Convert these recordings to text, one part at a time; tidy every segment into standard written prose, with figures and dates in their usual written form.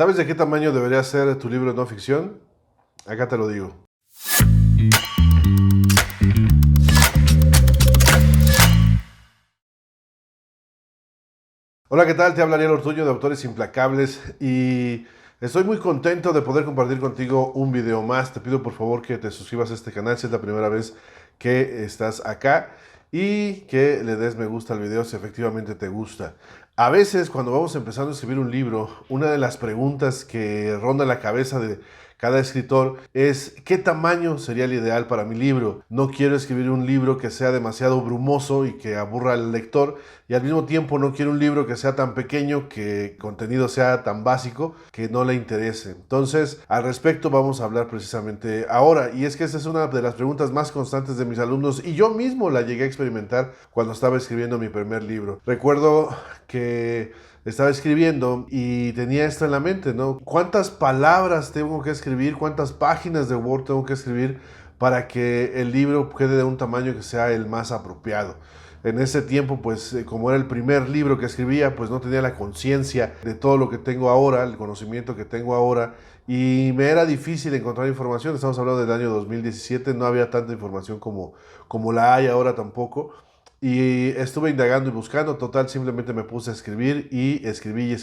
¿Sabes de qué tamaño debería ser tu libro de no ficción? Acá te lo digo. Hola, ¿qué tal? Te habla Ariel Ortuño de Autores Implacables y estoy muy contento de poder compartir contigo un video más. Te pido por favor que te suscribas a este canal si es la primera vez que estás acá y que le des me gusta al video si efectivamente te gusta. A veces cuando vamos empezando a escribir un libro, una de las preguntas que ronda la cabeza de cada escritor es ¿qué tamaño sería el ideal para mi libro? No quiero escribir un libro que sea demasiado brumoso y que aburra al lector, y al mismo tiempo no quiero un libro que sea tan pequeño, que el contenido sea tan básico que no le interese. Entonces, al respecto vamos a hablar precisamente ahora, y es que esta es una de las preguntas más constantes de mis alumnos y yo mismo la llegué a experimentar cuando estaba escribiendo mi primer libro. Recuerdo que estaba escribiendo y tenía esto en la mente, ¿no? ¿Cuántas palabras tengo que escribir? ¿Cuántas páginas de Word tengo que escribir para que el libro quede de un tamaño que sea el más apropiado? En ese tiempo, pues como era el primer libro que escribía, pues no tenía la conciencia de todo lo que tengo ahora, el conocimiento que tengo ahora, y me era difícil encontrar información. Estamos hablando del año 2017, no había tanta información como la hay ahora tampoco. Y estuve indagando y buscando, total, simplemente me puse a escribir y escribí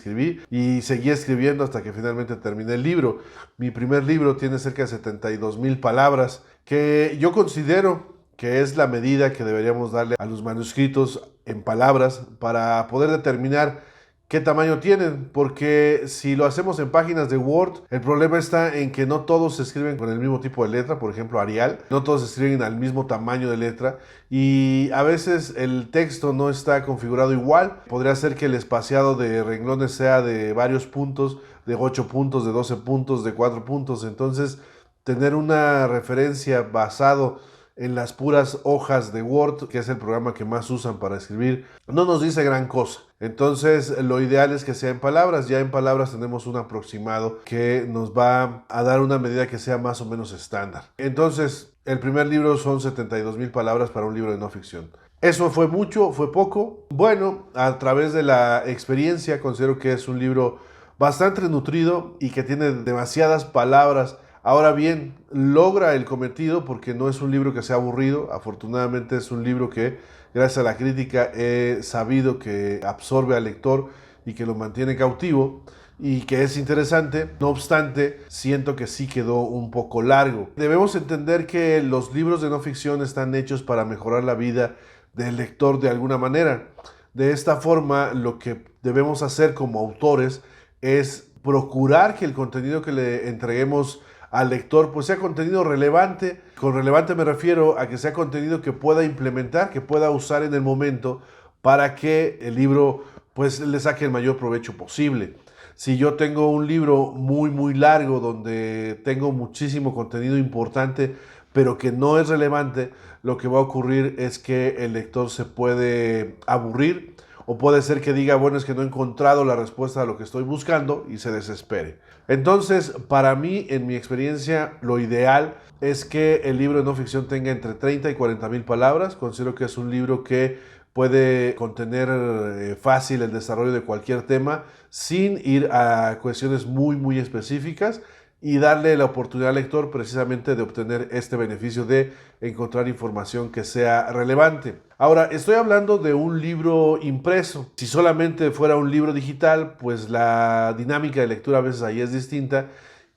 y seguí escribiendo hasta que finalmente terminé el libro. Mi primer libro tiene cerca de 72,000 palabras, que yo considero que es la medida que deberíamos darle a los manuscritos en palabras para poder determinar qué tamaño tienen, porque si lo hacemos en páginas de Word, el problema está en que no todos se escriben con el mismo tipo de letra, por ejemplo Arial, no todos se escriben al mismo tamaño de letra y a veces el texto no está configurado igual. Podría ser que el espaciado de renglones sea de varios puntos, de 8 puntos, de 12 puntos, de 4 puntos, entonces tener una referencia basado en las puras hojas de Word, que es el programa que más usan para escribir, no nos dice gran cosa. Entonces, lo ideal es que sea en palabras. Ya en palabras tenemos un aproximado que nos va a dar una medida que sea más o menos estándar. Entonces, el primer libro son 72,000 palabras para un libro de no ficción. ¿Eso fue mucho? ¿Fue poco? Bueno, a través de la experiencia considero que es un libro bastante nutrido y que tiene demasiadas palabras. Ahora bien, logra el cometido porque no es un libro que sea aburrido. Afortunadamente es un libro que, gracias a la crítica, he sabido que absorbe al lector y que lo mantiene cautivo y que es interesante. No obstante, siento que sí quedó un poco largo. Debemos entender que los libros de no ficción están hechos para mejorar la vida del lector de alguna manera. De esta forma, lo que debemos hacer como autores es procurar que el contenido que le entreguemos al lector pues sea contenido relevante. Con relevante me refiero a que sea contenido que pueda implementar, que pueda usar en el momento para que el libro pues le saque el mayor provecho posible. Si yo tengo un libro muy largo donde tengo muchísimo contenido importante pero que no es relevante, lo que va a ocurrir es que el lector se puede aburrir o puede ser que diga, bueno, es que no he encontrado la respuesta a lo que estoy buscando y se desespere. Entonces, para mí, en mi experiencia, lo ideal es que el libro de no ficción tenga entre 30 y 40,000 palabras. Considero que es un libro que puede contener fácil el desarrollo de cualquier tema sin ir a cuestiones muy específicas y darle la oportunidad al lector precisamente de obtener este beneficio de encontrar información que sea relevante. Ahora, estoy hablando de un libro impreso. Si solamente fuera un libro digital, pues la dinámica de lectura a veces ahí es distinta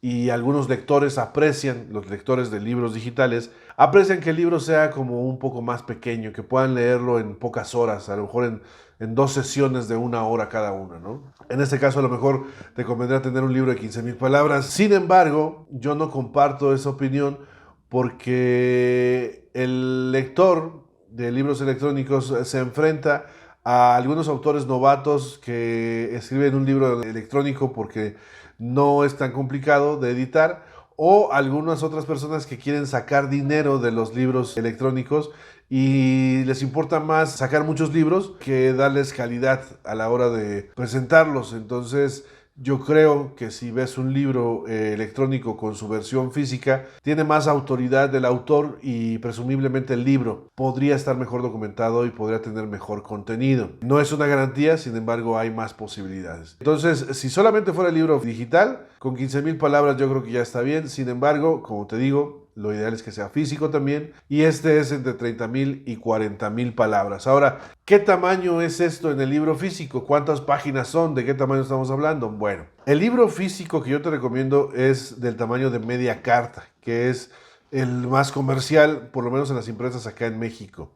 y algunos lectores aprecian, los lectores de libros digitales, aprecian que el libro sea como un poco más pequeño, que puedan leerlo en pocas horas, a lo mejor en 2 sesiones de 1 hora cada una, ¿no? En este caso a lo mejor te convendrá tener un libro de 15,000 palabras. Sin embargo, yo no comparto esa opinión porque el lector de libros electrónicos se enfrenta a algunos autores novatos que escriben un libro electrónico porque no es tan complicado de editar, o algunas otras personas que quieren sacar dinero de los libros electrónicos y les importa más sacar muchos libros que darles calidad a la hora de presentarlos. Entonces Yo creo que si ves un libro electrónico con su versión física, tiene más autoridad del autor y presumiblemente el libro podría estar mejor documentado y podría tener mejor contenido. No es una garantía, sin embargo hay más posibilidades. Entonces, si solamente fuera el libro digital, con 15,000 palabras yo creo que ya está bien. Sin embargo, como te digo, lo ideal es que sea físico también, y este es entre 30,000 y 40,000 palabras. Ahora, ¿qué tamaño es esto en el libro físico? ¿Cuántas páginas son? ¿De qué tamaño estamos hablando? Bueno, el libro físico que yo te recomiendo es del tamaño de media carta, que es el más comercial, por lo menos en las impresas acá en México.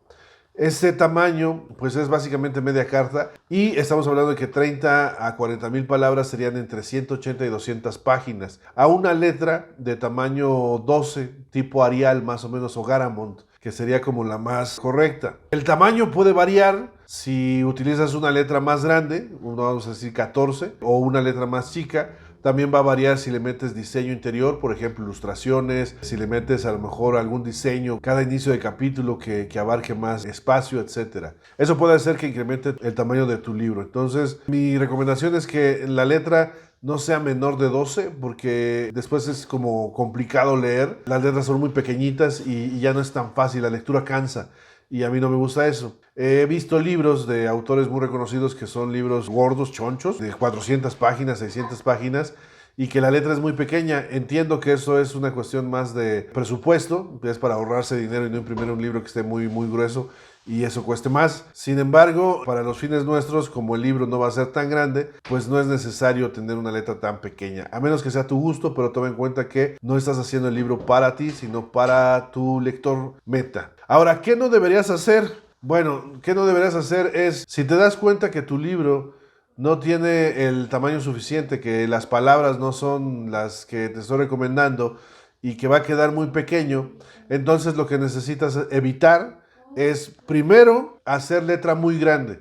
Este tamaño, pues es básicamente media carta, y estamos hablando de que 30 a 40,000 palabras serían entre 180 y 200 páginas. A una letra de tamaño 12, tipo Arial más o menos, o Garamond, que sería como la más correcta. El tamaño puede variar si utilizas una letra más grande, vamos a decir 14, o una letra más chica. También va a variar si le metes diseño interior, por ejemplo, ilustraciones, si le metes a lo mejor algún diseño, cada inicio de capítulo que abarque más espacio, etc. Eso puede hacer que incremente el tamaño de tu libro. Entonces, mi recomendación es que la letra no sea menor de 12, porque después es como complicado leer. Las letras son muy pequeñitas y ya no es tan fácil, la lectura cansa. Y a mí no me gusta eso. He visto libros de autores muy reconocidos que son libros gordos, chonchos, de 400 páginas, 600 páginas, y que la letra es muy pequeña. Entiendo que eso es una cuestión más de presupuesto, es para ahorrarse dinero y no imprimir un libro que esté muy, muy grueso y eso cueste más. Sin embargo, para los fines nuestros, como el libro no va a ser tan grande, pues no es necesario tener una letra tan pequeña, a menos que sea tu gusto, pero toma en cuenta que no estás haciendo el libro para ti, sino para tu lector meta. Ahora, ¿qué no deberías hacer? Bueno, ¿qué no deberías hacer? Es, si te das cuenta que tu libro no tiene el tamaño suficiente, que las palabras no son las que te estoy recomendando y que va a quedar muy pequeño, entonces lo que necesitas evitar es primero hacer letra muy grande.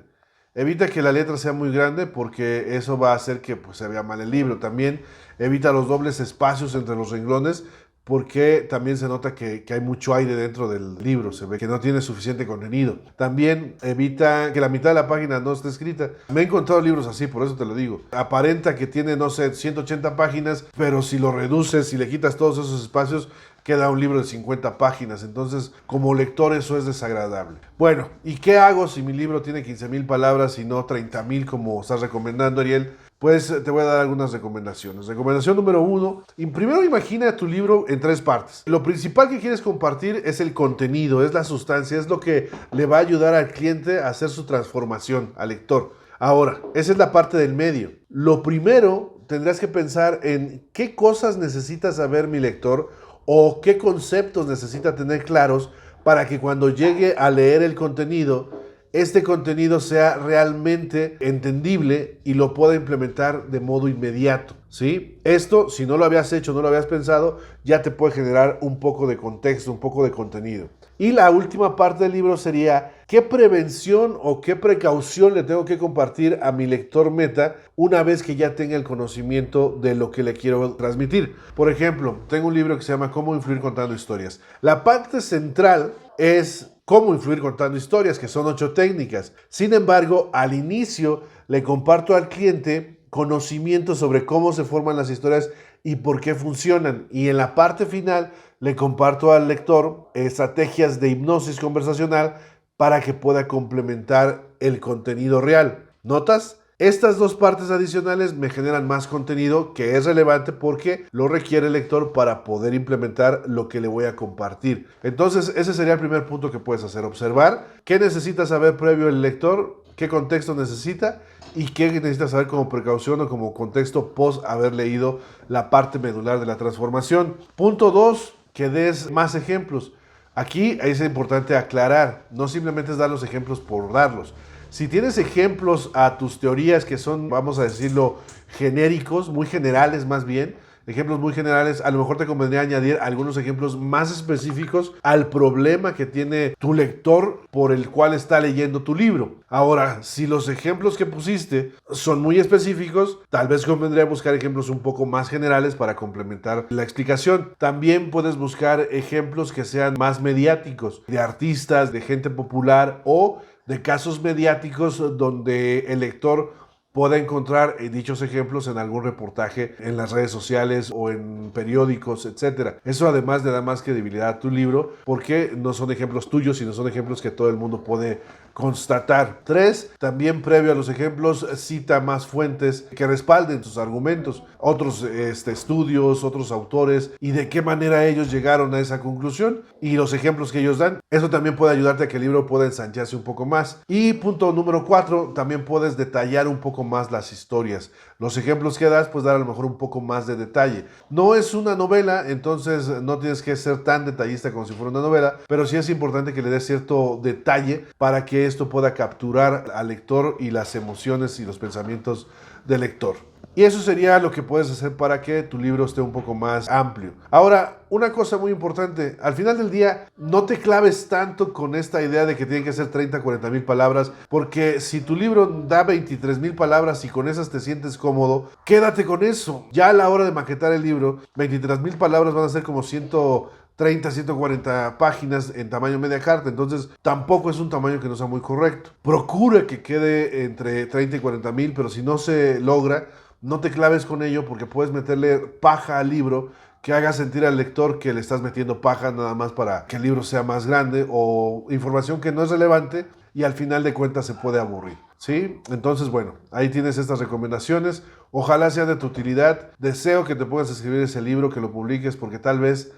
Evita que la letra sea muy grande porque eso va a hacer que pues, se vea mal el libro. También evita los dobles espacios entre los renglones, porque también se nota que hay mucho aire dentro del libro, se ve que no tiene suficiente contenido. También evita que la mitad de la página no esté escrita. Me he encontrado libros así, por eso te lo digo. Aparenta que tiene, no sé, 180 páginas, pero si lo reduces, si le quitas todos esos espacios, queda un libro de 50 páginas. Entonces, como lector, eso es desagradable. Bueno, ¿y qué hago si mi libro tiene 15,000 palabras y no 30,000 como estás recomendando, Ariel? Pues te voy a dar algunas recomendaciones. Recomendación número 1, primero imagina tu libro en 3 partes. Lo principal que quieres compartir es el contenido, es la sustancia, es lo que le va a ayudar al cliente a hacer su transformación, al lector. Ahora, esa es la parte del medio. Lo primero, tendrás que pensar en qué cosas necesita saber mi lector o qué conceptos necesita tener claros para que cuando llegue a leer el contenido, este contenido sea realmente entendible y lo pueda implementar de modo inmediato, ¿sí? Esto, si no lo habías hecho, no lo habías pensado, ya te puede generar un poco de contexto, un poco de contenido. Y la última parte del libro sería, ¿qué prevención o qué precaución le tengo que compartir a mi lector meta una vez que ya tenga el conocimiento de lo que le quiero transmitir? Por ejemplo, tengo un libro que se llama Cómo influir contando historias. La parte central es cómo influir contando historias, que son 8 técnicas. Sin embargo, al inicio le comparto al cliente conocimiento sobre cómo se forman las historias y por qué funcionan. Y en la parte final le comparto al lector estrategias de hipnosis conversacional para que pueda complementar el contenido real. ¿Notas? Estas 2 partes adicionales me generan más contenido que es relevante porque lo requiere el lector para poder implementar lo que le voy a compartir. Entonces, ese sería el primer punto que puedes hacer. Observar qué necesita saber previo el lector, qué contexto necesita y qué necesita saber como precaución o como contexto post haber leído la parte medular de la transformación. Punto 2, que des más ejemplos. Aquí es importante aclarar, no simplemente es dar los ejemplos por darlos. Si tienes ejemplos a tus teorías que son, vamos a decirlo, genéricos, muy generales más bien, ejemplos muy generales, a lo mejor te convendría añadir algunos ejemplos más específicos al problema que tiene tu lector por el cual está leyendo tu libro. Ahora, si los ejemplos que pusiste son muy específicos, tal vez convendría buscar ejemplos un poco más generales para complementar la explicación. También puedes buscar ejemplos que sean más mediáticos, de artistas, de gente popular o de casos mediáticos donde el lector pueda encontrar dichos ejemplos en algún reportaje en las redes sociales o en periódicos, etcétera. Eso además le da más credibilidad a tu libro porque no son ejemplos tuyos, sino son ejemplos que todo el mundo puede constatar. 3. También previo a los ejemplos, cita más fuentes que respalden tus argumentos, otros estudios, otros autores y de qué manera ellos llegaron a esa conclusión y los ejemplos que ellos dan. Eso también puede ayudarte a que el libro pueda ensancharse un poco más. Y punto número 4, también puedes detallar un poco más las historias. Los ejemplos que das, pues dar a lo mejor un poco más de detalle. No es una novela, entonces no tienes que ser tan detallista como si fuera una novela, pero sí es importante que le des cierto detalle para que esto pueda capturar al lector y las emociones y los pensamientos del lector. Y eso sería lo que puedes hacer para que tu libro esté un poco más amplio. Ahora, una cosa muy importante, al final del día, no te claves tanto con esta idea de que tienen que ser 30, 40 mil palabras, porque si tu libro da 23 mil palabras y con esas te sientes cómodo, quédate con eso. Ya a la hora de maquetar el libro, 23 mil palabras van a ser como 130, 140 páginas en tamaño media carta, entonces tampoco es un tamaño que no sea muy correcto. Procura que quede entre 30 y 40 mil, pero si no se logra, no te claves con ello porque puedes meterle paja al libro que haga sentir al lector que le estás metiendo paja nada más para que el libro sea más grande o información que no es relevante y al final de cuentas se puede aburrir, ¿sí? Entonces, bueno, ahí tienes estas recomendaciones. Ojalá sea de tu utilidad. Deseo que te puedas escribir ese libro, que lo publiques porque tal vez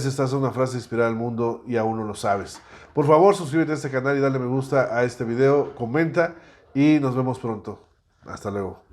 estás en una frase inspirada al mundo y aún no lo sabes. Por favor, suscríbete a este canal y dale me gusta a este video, comenta y nos vemos pronto. Hasta luego.